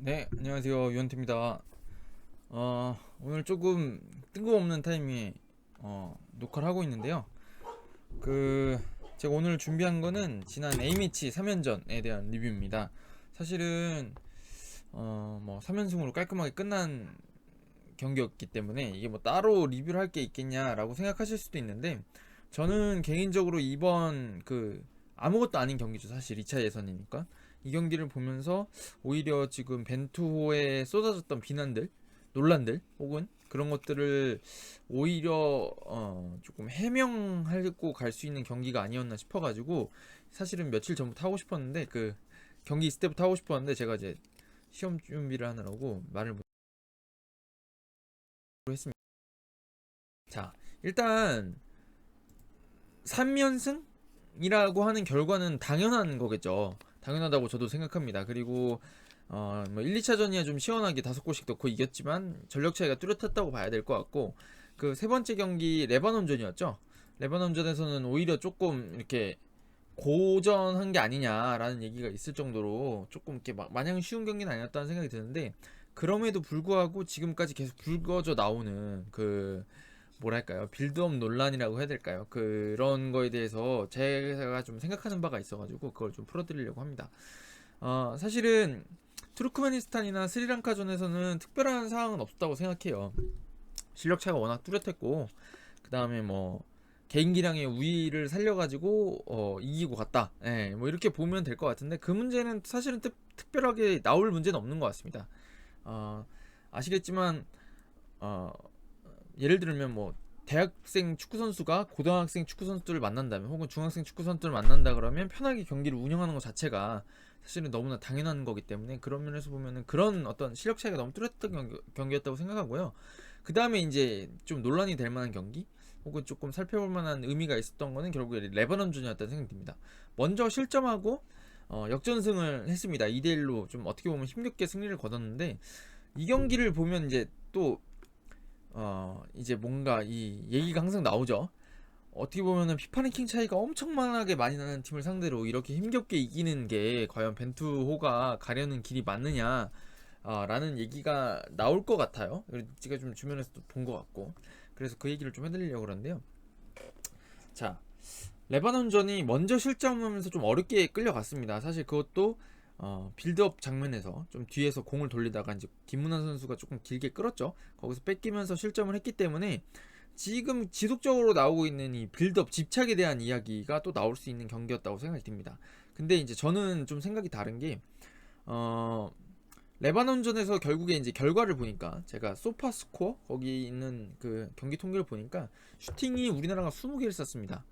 네, 안녕하세요. 유현태입니다. 오늘 조금 뜬금없는 타이밍에 녹화를 하고 있는데요. 그 제가 오늘 준비한 거는 지난 A매치 3연전에 대한 리뷰입니다. 사실은 뭐 3연승으로 깔끔하게 끝난 경기였기 때문에 이게 뭐 따로 리뷰를 할 게 있겠냐라고 생각하실 수도 있는데, 저는 개인적으로 이번 아무것도 아닌 경기죠. 사실 2차 예선이니까 이 경기를 보면서 오히려 지금 벤투호에 쏟아졌던 비난들, 논란들 혹은 그런 것들을 오히려 조금 해명하고 갈 수 있는 경기가 아니었나 싶어가지고, 사실은 며칠 전부터 하고 싶었는데, 그 경기 있을 때부터 하고 싶었는데 제가 이제 시험 준비를 하느라고 말을 못 했습니다. 자, 일단 3연승이라고 하는 결과는 당연한 거겠죠. 당연하다고 저도 생각합니다. 그리고 뭐 1, 2차전이야 좀 시원하게 5골씩 넣고 이겼지만 전력 차이가 뚜렷했다고 봐야 될 것 같고, 그 세 번째 경기 레바논전이었죠. 레바논전에서는 오히려 조금 이렇게 고전한 게 아니냐라는 얘기가 있을 정도로 조금 이렇게 마냥 쉬운 경기는 아니었다는 생각이 드는데, 그럼에도 불구하고 지금까지 계속 불거져 나오는 뭐랄까요, 빌드업 논란이라고 해야 될까요, 그런 거에 대해서 제가 좀 생각하는 바가 있어가지고 그걸 좀 풀어드리려고 합니다. 사실은 투르크메니스탄이나 스리랑카전에서는 특별한 사항은 없었다고 생각해요. 실력 차가 워낙 뚜렷했고, 그 다음에 뭐 개인기량의 우위를 살려가지고 이기고 갔다. 예, 뭐 이렇게 보면 될 것 같은데, 그 문제는 사실은 특별하게 나올 문제는 없는 것 같습니다. 어, 아시겠지만 어, 예를 들면 뭐 대학생 축구 선수가 고등학생 축구 선수들을 만난다면, 혹은 중학생 축구 선수들을 만난다 그러면 편하게 경기를 운영하는 것 자체가 사실은 너무나 당연한 거기 때문에, 그런 면에서 보면은 그런 어떤 실력 차이가 너무 뚜렷했던 경기였다고 생각하고요. 그 다음에 이제 좀 논란이 될 만한 경기, 혹은 조금 살펴볼 만한 의미가 있었던 거는 결국에 레바논전이었다는 생각이 듭니다. 먼저 실점하고 역전승을 했습니다. 2대1로 좀 어떻게 보면 힘겹게 승리를 거뒀는데, 이 경기를 보면 이제 또 이제 뭔가 이 얘기가 항상 나오죠. 어떻게 보면은 피파 랭킹 차이가 엄청나게 많이 나는 팀을 상대로 이렇게 힘겹게 이기는 게 과연 벤투호가 가려는 길이 맞느냐, 라는 얘기가 나올 것 같아요. 제가 좀 주변에서도 본 것 같고, 그래서 그 얘기를 좀 해드리려고 그러는데요. 자, 레바논전이 먼저 실점하면서 좀 어렵게 끌려갔습니다. 사실 그것도 빌드업 장면에서 좀 뒤에서 공을 돌리다가 이제 김문환 선수가 조금 길게 끌었죠. 거기서 뺏기면서 실점을 했기 때문에 지금 지속적으로 나오고 있는 이 빌드업 집착에 대한 이야기가 또 나올 수 있는 경기였다고 생각이 듭니다. 근데 이제 저는 좀 생각이 다른 게, 어, 레바논전에서 결국에 이제 결과를 보니까, 제가 소파 스코어 거기 있는 그 경기 통계를 보니까 슈팅이 우리나라가 20개를 쐈습니다.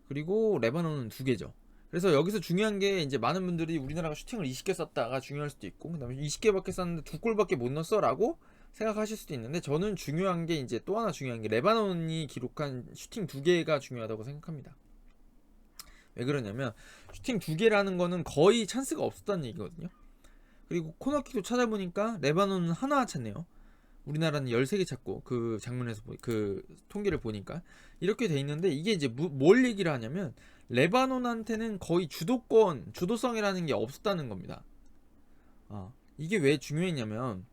그리고 레바논은 2개죠. 그래서 여기서 중요한 게, 이제 많은 분들이 우리나라가 슈팅을 20개 쐈다가 중요할 수도 있고, 그다음에 20개밖에 쐈는데 2골밖에 못 넣었어라고 생각하실 수도 있는데, 저는 중요한 게, 이제 또 하나 중요한 게 레바논이 기록한 슈팅 2개가 중요하다고 생각합니다. 왜 그러냐면, 슈팅 2개라는 거는 거의 찬스가 없었다는 얘기거든요. 그리고 코너킥도 찾아보니까 레바논은 하나 찼네요. 우리나라는 13개 찾고, 그 장면에서 그 통계를 보니까 이렇게 돼 있는데, 이게 이제 뭘 얘기를 하냐면, 레바논한테는 거의 주도성이라는 게 없었다는 겁니다. 이게 왜 중요했냐면,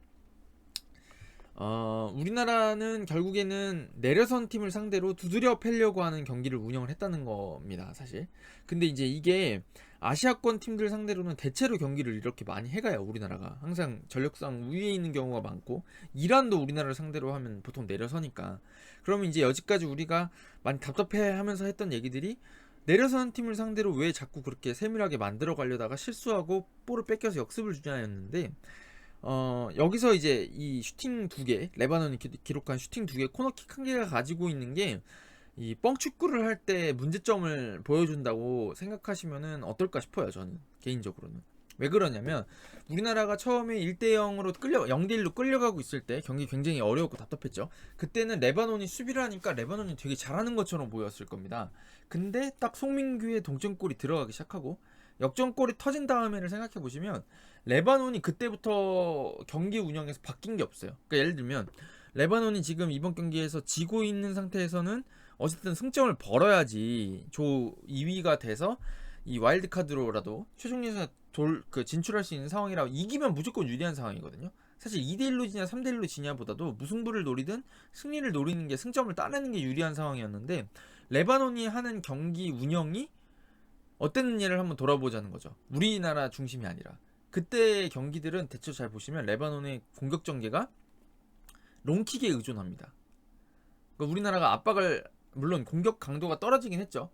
우리나라는 결국에는 내려선 팀을 상대로 두드려 패려고 하는 경기를 운영을 했다는 겁니다, 사실. 근데 이제 이게 아시아권 팀들 상대로는 대체로 경기를 이렇게 많이 해가요. 우리나라가 항상 전력상 우위에 있는 경우가 많고, 이란도 우리나라를 상대로 하면 보통 내려서니까. 그러면 이제 여지까지 우리가 많이 답답해하면서 했던 얘기들이, 내려선 팀을 상대로 왜 자꾸 그렇게 세밀하게 만들어 가려다가 실수하고 볼을 뺏겨서 역습을 주냐였는데, 여기서 이제 이 슈팅 2개, 레바논이 기록한 슈팅 2개, 코너킥 1개가 가지고 있는 게, 이 뻥축구를 할 때 문제점을 보여준다고 생각하시면은 어떨까 싶어요. 저는 개인적으로는. 왜 그러냐면, 우리나라가 처음에 1대0으로 0대1로 끌려가고 있을 때 경기 굉장히 어려웠고 답답했죠. 그때는 레바논이 수비를 하니까 레바논이 되게 잘하는 것처럼 보였을 겁니다. 근데 딱 송민규의 동점골이 들어가기 시작하고 역전골이 터진 다음에를 생각해 보시면, 레바논이 그때부터 경기 운영에서 바뀐 게 없어요. 그러니까 예를 들면, 레바논이 지금 이번 경기에서 지고 있는 상태에서는 어쨌든 승점을 벌어야지 조 2위가 돼서 이 와일드 카드로라도 최종 예선에 진출할 수 있는 상황이라 이기면 무조건 유리한 상황이거든요. 사실 2대1로 지냐 3대1로 지냐보다도 무승부를 노리든 승리를 노리는 게 승점을 따내는 게 유리한 상황이었는데 레바논이 하는 경기 운영이 어땠느냐를 한번 돌아보자는 거죠. 우리나라 중심이 아니라. 그때의 경기들은 대체로 잘 보시면 레바논의 공격 전개가 롱킥에 의존합니다. 그러니까 우리나라가 압박을 물론 공격 강도가 떨어지긴 했죠.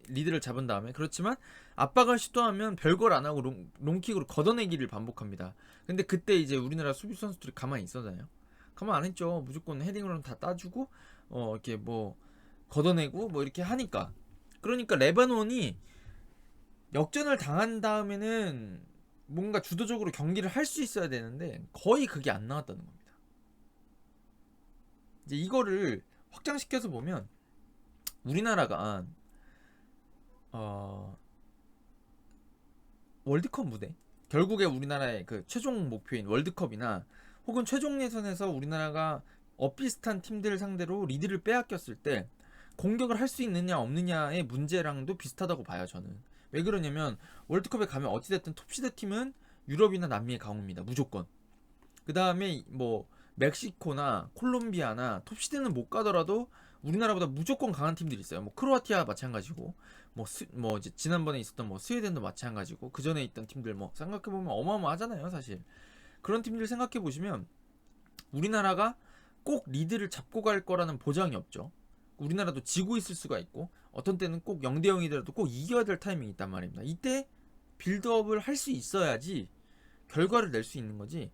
리드를 잡은 다음에. 그렇지만 압박을 시도하면 별걸 안 하고 롱킥으로 걷어내기를 반복합니다. 근데 그때 이제 우리나라 수비 선수들이 가만히 있었나요? 가만 안 했죠. 무조건 헤딩으로는 다 따주고 이렇게 뭐 걷어내고 뭐 이렇게 하니까. 그러니까 레바논이 역전을 당한 다음에는 뭔가 주도적으로 경기를 할 수 있어야 되는데 거의 그게 안 나왔다는 겁니다. 이제 이거를 확장시켜서 보면 우리나라가 월드컵 무대, 결국에 우리나라의 그 최종 목표인 월드컵이나 혹은 최종 예선에서 우리나라가 엇비슷한 팀들 상대로 리드를 빼앗겼을 때 공격을 할 수 있느냐 없느냐의 문제랑도 비슷하다고 봐요. 저는. 왜 그러냐면 월드컵에 가면 어찌됐든 톱시드 팀은 유럽이나 남미의 강호입니다. 무조건. 그 다음에 뭐 멕시코나 콜롬비아나 톱시드는 못 가더라도 우리나라보다 무조건 강한 팀들이 있어요. 뭐 크로아티아 마찬가지고 뭐 이제 지난번에 있었던 뭐 스웨덴도 마찬가지고 그 전에 있던 팀들 뭐 생각해 보면 어마어마하잖아요, 사실. 그런 팀들 생각해 보시면 우리나라가 꼭 리드를 잡고 갈 거라는 보장이 없죠. 우리나라도 지고 있을 수가 있고 어떤 때는 꼭 0대 0이더라도 꼭 이겨야 될 타이밍이 있단 말입니다. 이때 빌드업을 할 수 있어야지 결과를 낼 수 있는 거지.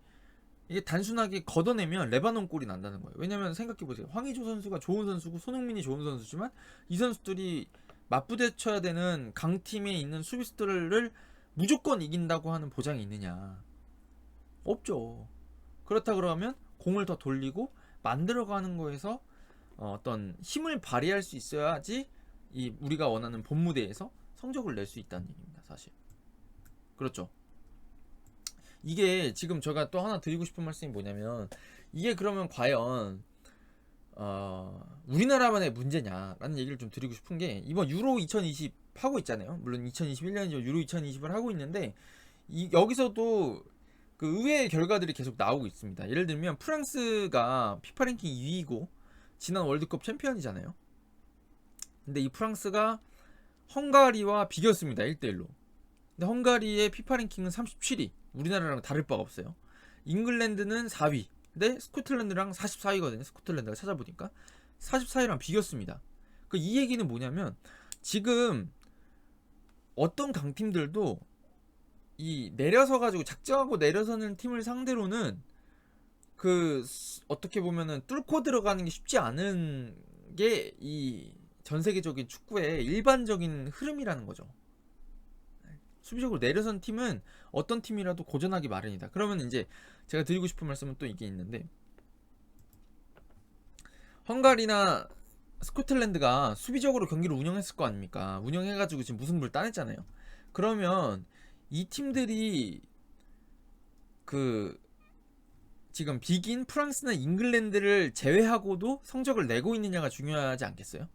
이게 단순하게 걷어내면 레바논 골이 난다는 거예요. 왜냐면 생각해보세요. 황의조 선수가 좋은 선수고 손흥민이 좋은 선수지만 이 선수들이 맞부대쳐야 되는 강팀에 있는 수비수들을 무조건 이긴다고 하는 보장이 있느냐? 없죠. 그렇다 그러면 공을 더 돌리고 만들어가는 거에서 어떤 힘을 발휘할 수 있어야지 이 우리가 원하는 본무대에서 성적을 낼 수 있다는 얘기입니다. 사실. 그렇죠. 이게 지금 제가 또 하나 드리고 싶은 말씀이 뭐냐면 이게 그러면 과연 우리나라만의 문제냐라는 얘기를 좀 드리고 싶은 게 이번 유로 2020 하고 있잖아요. 물론 2021년이죠. 유로 2020을 하고 있는데 여기서도 그 의외의 결과들이 계속 나오고 있습니다. 예를 들면 프랑스가 피파 랭킹 2위고 지난 월드컵 챔피언이잖아요. 근데 이 프랑스가 헝가리와 비겼습니다. 1대1로. 근데 헝가리의 피파 랭킹은 37위. 우리나라랑 다를 바가 없어요. 잉글랜드는 4위. 근데 스코틀랜드랑 44위거든요. 스코틀랜드가 찾아보니까 44위랑 비겼습니다. 이 얘기는 뭐냐면 지금 어떤 강팀들도 이 내려서 가지고 작정하고 내려서는 팀을 상대로는 그 어떻게 보면은 뚫고 들어가는 게 쉽지 않은 게 이 전 세계적인 축구의 일반적인 흐름이라는 거죠. 수비적으로 내려선 팀은 어떤 팀이라도 고전하기 마련이다. 그러면 이제 제가 드리고 싶은 말씀은 또 이게 있는데 헝가리나 스코틀랜드가 수비적으로 경기를 운영했을 거 아닙니까? 운영해가지고 지금 무승부를 따냈잖아요. 그러면 이 팀들이 그 지금 비긴 프랑스나 잉글랜드를 제외하고도 성적을 내고 있느냐가 중요하지 않겠어요?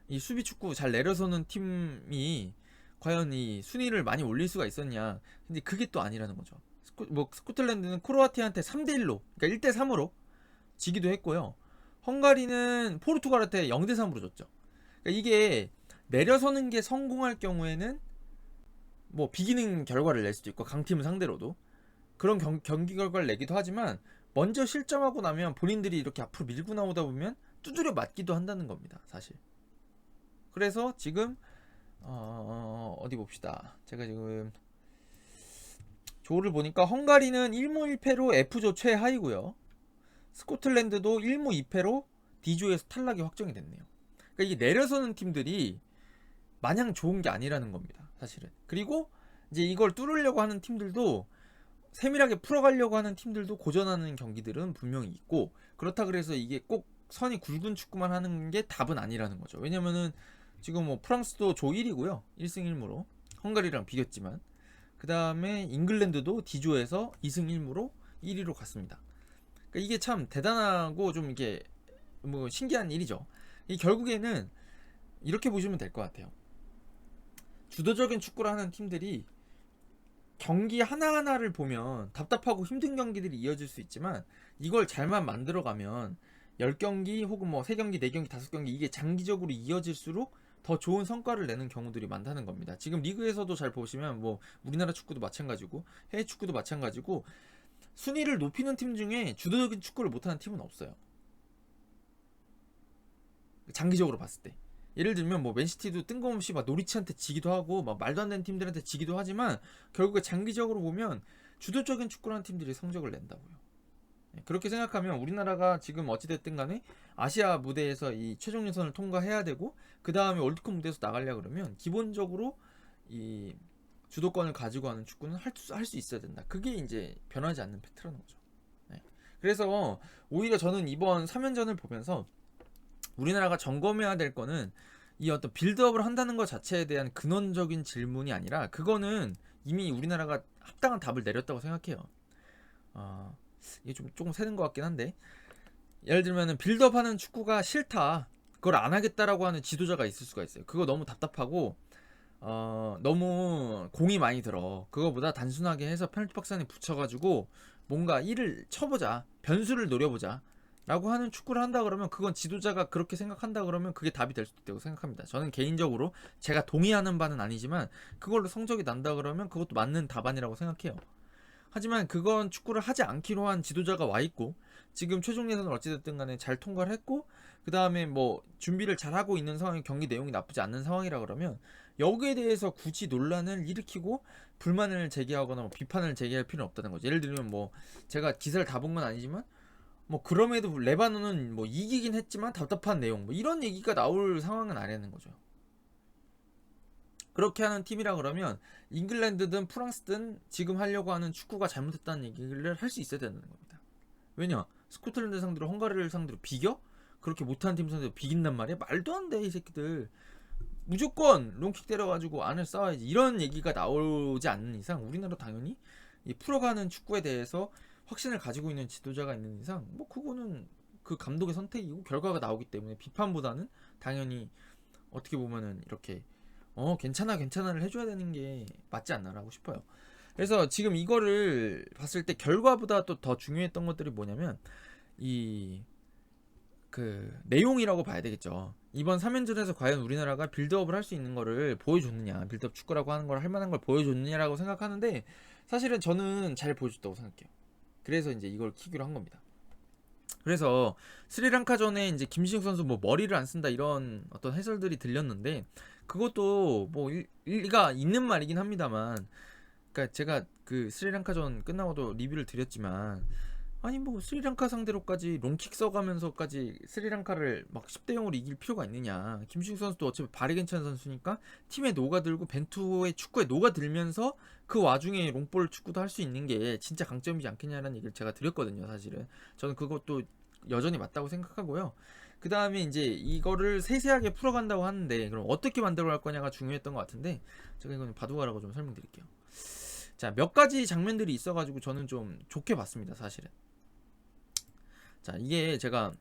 이 수비 축구 잘 내려서는 팀이 과연 이 순위를 많이 올릴 수가 있었냐? 근데 그게 또 아니라는 거죠. 스코틀랜드는 크로아티아한테 3대1로, 그러니까 1대3으로 지기도 했고요. 헝가리는 포르투갈한테 0대3으로 졌죠. 그러니까 이게 내려서는 게 성공할 경우에는 뭐 비기는 결과를 낼 수도 있고 강팀을 상대로도 그런 경기 결과를 내기도 하지만 먼저 실점하고 나면 본인들이 이렇게 앞으로 밀고 나오다 보면 두드려 맞기도 한다는 겁니다. 사실. 그래서 지금 어디 봅시다. 제가 지금 조를 보니까 헝가리는 1무 1패로 F조 최하위고요. 스코틀랜드도 1무 2패로 D조에서 탈락이 확정이 됐네요. 그러니까 이게 내려서는 팀들이 마냥 좋은 게 아니라는 겁니다. 사실은. 그리고 이제 이걸 뚫으려고 하는 팀들도 세밀하게 풀어가려고 하는 팀들도 고전하는 경기들은 분명히 있고 그렇다 그래서 이게 꼭 선이 굵은 축구만 하는 게 답은 아니라는 거죠. 왜냐면은 지금 뭐 프랑스도 조 1위고요. 1승 1무로 헝가리랑 비겼지만 그 다음에 잉글랜드도 D조에서 2승 1무로 1위로 갔습니다. 그러니까 이게 참 대단하고 좀 이게 뭐 신기한 일이죠. 이 결국에는 이렇게 보시면 될 것 같아요. 주도적인 축구를 하는 팀들이 경기 하나하나를 보면 답답하고 힘든 경기들이 이어질 수 있지만 이걸 잘만 만들어가면 10경기 혹은 뭐 3경기, 4경기, 5경기 이게 장기적으로 이어질수록 더 좋은 성과를 내는 경우들이 많다는 겁니다. 지금 리그에서도 잘 보시면 뭐 우리나라 축구도 마찬가지고 해외 축구도 마찬가지고 순위를 높이는 팀 중에 주도적인 축구를 못하는 팀은 없어요. 장기적으로 봤을 때. 예를 들면 뭐 맨시티도 뜬금없이 막 노리치한테 지기도 하고 막 말도 안 되는 팀들한테 지기도 하지만 결국에 장기적으로 보면 주도적인 축구를 하는 팀들이 성적을 낸다고요. 그렇게 생각하면 우리나라가 지금 어찌됐든 간에 아시아 무대에서 이 최종 예선을 통과해야 되고 그 다음에 월드컵 무대에서 나가려 그러면 기본적으로 이 주도권을 가지고 하는 축구는 할 수 있어야 된다. 그게 이제 변하지 않는 팩트라는 거죠. 네. 그래서 오히려 저는 이번 3연전을 보면서 우리나라가 점검해야 될 거는 이 어떤 빌드업을 한다는 것 자체에 대한 근원적인 질문이 아니라 그거는 이미 우리나라가 합당한 답을 내렸다고 생각해요. 이게 좀 조금 새는 것 같긴 한데 예를 들면은 빌드업하는 축구가 싫다 그걸 안 하겠다라고 하는 지도자가 있을 수가 있어요. 그거 너무 답답하고 너무 공이 많이 들어. 그거보다 단순하게 해서 페널티 박스 안에 붙여가지고 뭔가 일을 쳐보자, 변수를 노려보자 라고 하는 축구를 한다 그러면 그건 지도자가 그렇게 생각한다 그러면 그게 답이 될 수도 있다고 생각합니다. 저는 개인적으로 제가 동의하는 바는 아니지만 그걸로 성적이 난다 그러면 그것도 맞는 답안이라고 생각해요. 하지만 그건 축구를 하지 않기로 한 지도자가 와 있고 지금 최종 예선을 어찌됐든 간에 잘 통과를 했고 그 다음에 뭐 준비를 잘 하고 있는 상황이 경기 내용이 나쁘지 않는 상황이라 그러면 여기에 대해서 굳이 논란을 일으키고 불만을 제기하거나 뭐 비판을 제기할 필요는 없다는 거죠. 예를 들면 뭐 제가 기사를 다 본 건 아니지만 뭐 그럼에도 레바논은 뭐 이기긴 했지만 답답한 내용 뭐 이런 얘기가 나올 상황은 아니라는 거죠. 그렇게 하는 팀이라 그러면 잉글랜드든 프랑스든 지금 하려고 하는 축구가 잘못했다는 얘기를 할 수 있어야 된다는 겁니다. 왜냐? 스코틀랜드 상대로 헝가리를 상대로 비겨? 그렇게 못하는 팀 상대로 비긴단 말이야? 말도 안 돼 이 새끼들. 무조건 롱킥 때려가지고 안을 싸워야지 이런 얘기가 나오지 않는 이상 우리나라 당연히 이 풀어가는 축구에 대해서 확신을 가지고 있는 지도자가 있는 이상 뭐 그거는 그 감독의 선택이고 결과가 나오기 때문에 비판보다는 당연히 어떻게 보면은 이렇게 괜찮아를 해줘야 되는 게 맞지 않나라고 싶어요. 그래서 지금 이거를 봤을 때 결과보다 또 더 중요했던 것들이 뭐냐면 이 그 내용이라고 봐야 되겠죠. 이번 3연전에서 과연 우리나라가 빌드업을 할 수 있는 거를 보여줬느냐, 빌드업 축구라고 하는 걸 할 만한 걸 보여줬느냐라고 생각하는데 사실은 저는 잘 보여줬다고 생각해요. 그래서 이제 이걸 키기로 한 겁니다. 그래서 스리랑카전에 이제 김신욱 선수 뭐 머리를 안 쓴다 이런 어떤 해설들이 들렸는데 그것도 뭐 일리가 있는 말이긴 합니다만, 그러니까 제가 그 스리랑카전 끝나고도 리뷰를 드렸지만 아니 뭐 스리랑카 상대로까지 롱킥 써가면서까지 스리랑카를 막 10대 0으로 이길 필요가 있느냐. 김신욱 선수도 어차피 발이 괜찮은 선수니까 팀에 녹아들고 벤투의 축구에 녹아들면서 그 와중에 롱볼 축구도 할 수 있는 게 진짜 강점이지 않겠냐라는 얘기를 제가 드렸거든요. 사실은 저는 그것도 여전히 맞다고 생각하고요. 그 다음에 이제 이거를 세세하게 풀어간다고 하는데 그럼 어떻게 만들어갈 거냐가 중요했던 것 같은데 제가 이거는 바둑아라고 좀 설명드릴게요. 자, 몇 가지 장면들이 있어가지고 저는 좀 좋게 봤습니다. 사실은. 자, 이게 제가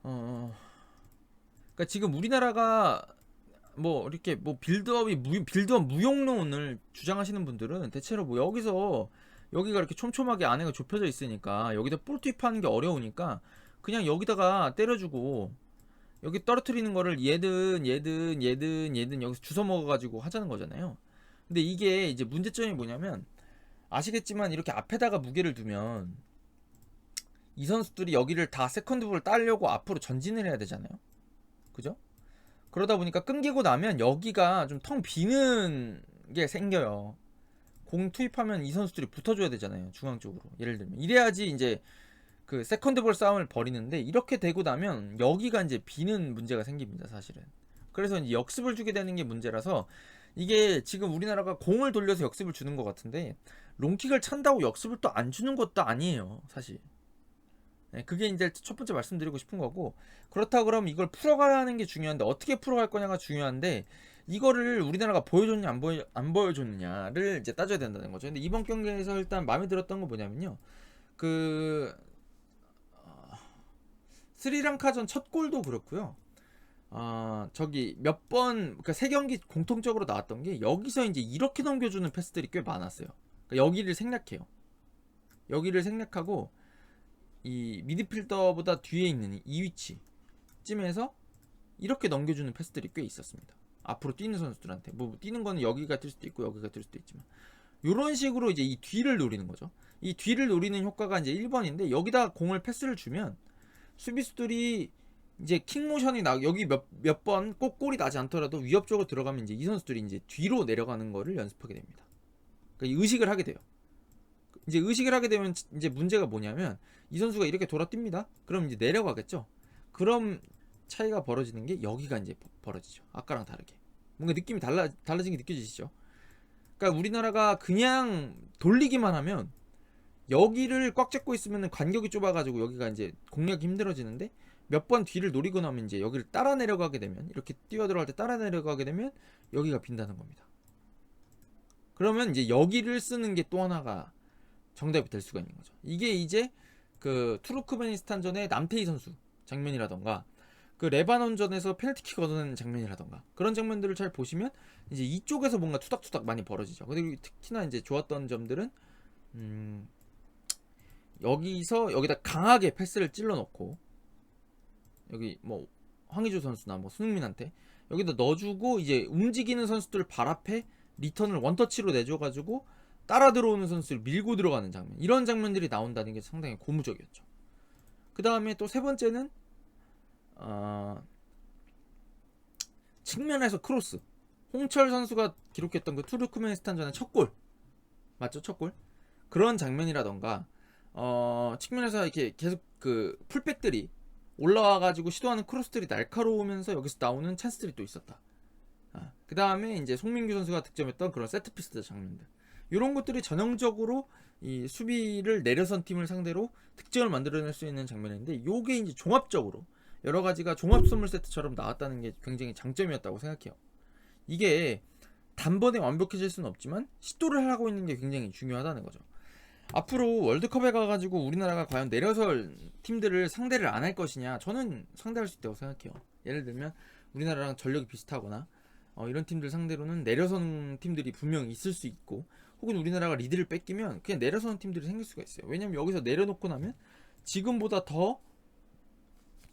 그러니까 지금 우리나라가 뭐 이렇게 뭐 빌드업 무용론을 주장하시는 분들은 대체로 뭐 여기가 이렇게 촘촘하게 안에가 좁혀져 있으니까 여기다 볼 투입하는 게 어려우니까 그냥 여기다가 때려주고 여기 떨어뜨리는 거를 얘든 여기서 주워 먹어가지고 하자는 거잖아요. 근데 이게 이제 문제점이 뭐냐면 아시겠지만 이렇게 앞에다가 무게를 두면 이 선수들이 여기를 다 세컨드볼을 따려고 앞으로 전진을 해야 되잖아요. 그죠? 그러다 보니까 끊기고 나면 여기가 좀 텅 비는 게 생겨요. 공 투입하면 이 선수들이 붙어줘야 되잖아요. 중앙 쪽으로. 예를 들면. 이래야지 이제 그 세컨드볼 싸움을 벌이는데 이렇게 되고 나면 여기가 이제 비는 문제가 생깁니다. 사실은. 그래서 이제 역습을 주게 되는 게 문제라서 이게 지금 우리나라가 공을 돌려서 역습을 주는 것 같은데 롱킥을 찬다고 역습을 또 안 주는 것도 아니에요. 사실. 네, 그게 이제 첫 번째 말씀드리고 싶은 거고 그렇다고 그러면 이걸 풀어가야 하는 게 중요한데 어떻게 풀어갈 거냐가 중요한데 이거를 우리나라가 보여줬냐 안 보여줬느냐를 이제 따져야 된다는 거죠. 근데 이번 경기에서 일단 마음에 들었던 건 뭐냐면요. 그 스리랑카전 첫 골도 그렇고요. 저기 몇 번, 그러니까 세 경기 공통적으로 나왔던 게 여기서 이제 이렇게 넘겨주는 패스들이 꽤 많았어요. 그러니까 여기를 생략해요. 여기를 생략하고 이 미드필더보다 뒤에 있는 이 위치쯤에서 이렇게 넘겨주는 패스들이 꽤 있었습니다. 앞으로 뛰는 선수들한테 뭐 뛰는 거는 여기가 뛸 수도 있고 여기가 뛸 수도 있지만 이런 식으로 이제 이 뒤를 노리는 거죠. 이 뒤를 노리는 효과가 이제 1번인데 여기다 공을 패스를 주면 수비수들이 이제 킥모션이 나 여기 몇 번 꼭 골이 나지 않더라도 위협적으로 들어가면 이제 이 선수들이 이제 뒤로 내려가는 거를 연습하게 됩니다. 그러니까 의식을 하게 돼요. 이제 의식을 하게 되면 이제 문제가 뭐냐면 이 선수가 이렇게 돌아뜁니다. 그럼 이제 내려가겠죠. 그럼 차이가 벌어지는 게 여기가 이제 벌어지죠. 아까랑 다르게 뭔가 느낌이 달라진 게 느껴지시죠? 그러니까 우리나라가 그냥 돌리기만 하면 여기를 꽉 잡고 있으면 간격이 좁아가지고 여기가 이제 공략이 힘들어지는데 몇 번 뒤를 노리고 나면 이제 여기를 따라 내려가게 되면 이렇게 뛰어 들어갈 때 따라 내려가게 되면 여기가 빈다는 겁니다. 그러면 이제 여기를 쓰는 게 또 하나가 정답이 될 수가 있는 거죠. 이게 이제 그 투르크메니스탄전의 남태희 선수 장면이라던가 그 레바논전에서 페널티킥 얻어내는 장면이라던가 그런 장면들을 잘 보시면 이제 이쪽에서 뭔가 투닥투닥 많이 벌어지죠. 그리고 특히나 이제 좋았던 점들은 여기서 여기다 강하게 패스를 찔러 넣고 여기 뭐 황의조 선수나 뭐 손흥민한테 여기다 넣어주고 이제 움직이는 선수들 발 앞에 리턴을 원터치로 내줘가지고 따라 들어오는 선수를 밀고 들어가는 장면, 이런 장면들이 나온다는 게 상당히 고무적이었죠. 그 다음에 또 세 번째는 측면에서 크로스, 홍철 선수가 기록했던 그 투르크메니스탄전의 첫 골 맞죠? 첫 골 그런 장면이라던가 측면에서 이렇게 계속 그 풀백들이 올라와가지고 시도하는 크로스들이 날카로우면서 여기서 나오는 찬스들이 또 있었다. 그 다음에 이제 송민규 선수가 득점했던 그런 세트피스 장면들, 이런 것들이 전형적으로 이 수비를 내려선 팀을 상대로 득점을 만들어낼 수 있는 장면인데, 요게 이제 종합적으로 여러 가지가 종합 선물 세트처럼 나왔다는 게 굉장히 장점이었다고 생각해요. 이게 단번에 완벽해질 수는 없지만 시도를 하고 있는 게 굉장히 중요하다는 거죠. 앞으로 월드컵에 가가지고 우리나라가 과연 내려설 팀들을 상대를 안 할 것이냐, 저는 상대할 수 있다고 생각해요. 예를 들면 우리나라랑 전력이 비슷하거나 이런 팀들 상대로는 내려선 팀들이 분명히 있을 수 있고, 혹은 우리나라가 리드를 뺏기면 그냥 내려서는 팀들이 생길 수가 있어요. 왜냐면 여기서 내려놓고 나면 지금보다 더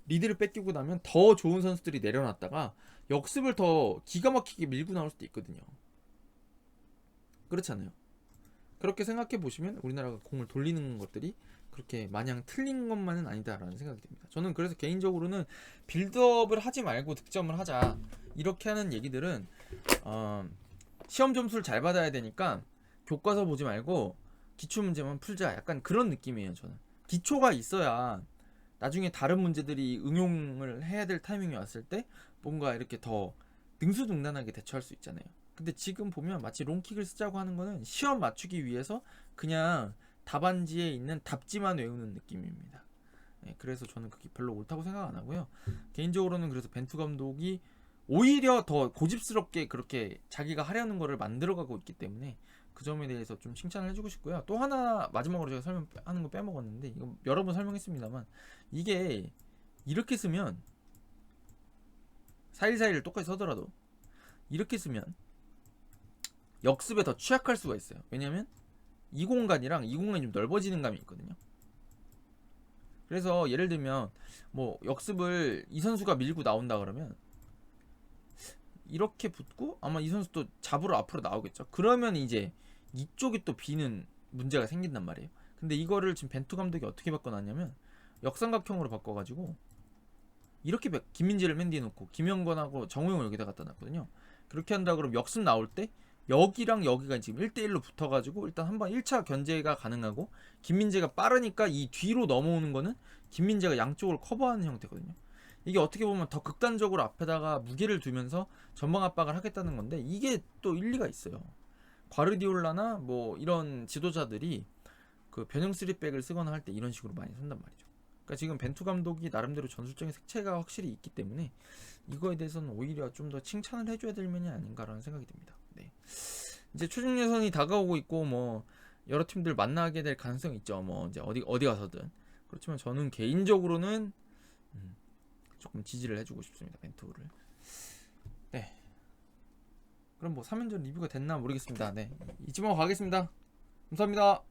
리드를 뺏기고 나면 더 좋은 선수들이 내려놨다가 역습을 더 기가 막히게 밀고 나올 수도 있거든요. 그렇잖아요. 그렇게 생각해 보시면 우리나라가 공을 돌리는 것들이 그렇게 마냥 틀린 것만은 아니다라는 생각이 듭니다. 저는 그래서 개인적으로는 빌드업을 하지 말고 득점을 하자, 이렇게 하는 얘기들은 시험 점수를 잘 받아야 되니까 교과서 보지 말고 기초 문제만 풀자, 약간 그런 느낌이에요. 저는 기초가 있어야 나중에 다른 문제들이 응용을 해야 될 타이밍이 왔을 때 뭔가 이렇게 더 능수능란하게 대처할 수 있잖아요. 근데 지금 보면 마치 롱킥을 쓰자고 하는 거는 시험 맞추기 위해서 그냥 답안지에 있는 답지만 외우는 느낌입니다. 네, 그래서 저는 그게 별로 옳다고 생각 안 하고요. 개인적으로는 그래서 벤투 감독이 오히려 더 고집스럽게 그렇게 자기가 하려는 거를 만들어가고 있기 때문에 그 점에 대해서 좀 칭찬을 해주고 싶고요. 또 하나 마지막으로 제가 설명하는 거 빼먹었는데, 이거 여러 번 설명했습니다만, 이게 이렇게 쓰면 4-1-4-1을 똑같이 서더라도 이렇게 쓰면 역습에 더 취약할 수가 있어요. 왜냐면 이 공간이랑 이 공간이 좀 넓어지는 감이 있거든요. 그래서 예를 들면 뭐 역습을 이 선수가 밀고 나온다 그러면 이렇게 붙고 아마 이 선수도 잡으러 앞으로 나오겠죠. 그러면 이제 이쪽이 또 비는 문제가 생긴단 말이에요. 근데 이거를 지금 벤투 감독이 어떻게 바꿔놨냐면 역삼각형으로 바꿔가지고 이렇게 김민재를 맨 뒤에 놓고 김영건하고 정우영을 여기다 갖다 놨거든요. 그렇게 한다 그러면 역습 나올 때 여기랑 여기가 지금 1대1로 붙어가지고 일단 한번 1차 견제가 가능하고, 김민재가 빠르니까 이 뒤로 넘어오는 거는 김민재가 양쪽을 커버하는 형태거든요. 이게 어떻게 보면 더 극단적으로 앞에다가 무게를 두면서 전방 압박을 하겠다는 건데, 이게 또 일리가 있어요. 과르디올라나 뭐 이런 지도자들이 그 변형 3백을 쓰거나 할 때 이런 식으로 많이 쓴단 말이죠. 그러니까 지금 벤투 감독이 나름대로 전술적인 색채가 확실히 있기 때문에 이거에 대해서는 오히려 좀 더 칭찬을 해줘야 될 면이 아닌가라는 생각이 듭니다. 네. 이제 최종 예선이 다가오고 있고 뭐 여러 팀들 만나게 될 가능성이 있죠. 뭐 이제 어디 가서든. 그렇지만 저는 개인적으로는 조금 지지를 해주고 싶습니다. 벤투를. 네. 그럼 뭐 3연전 리뷰가 됐나 모르겠습니다. 네. 이쯤으로 가겠습니다. 감사합니다.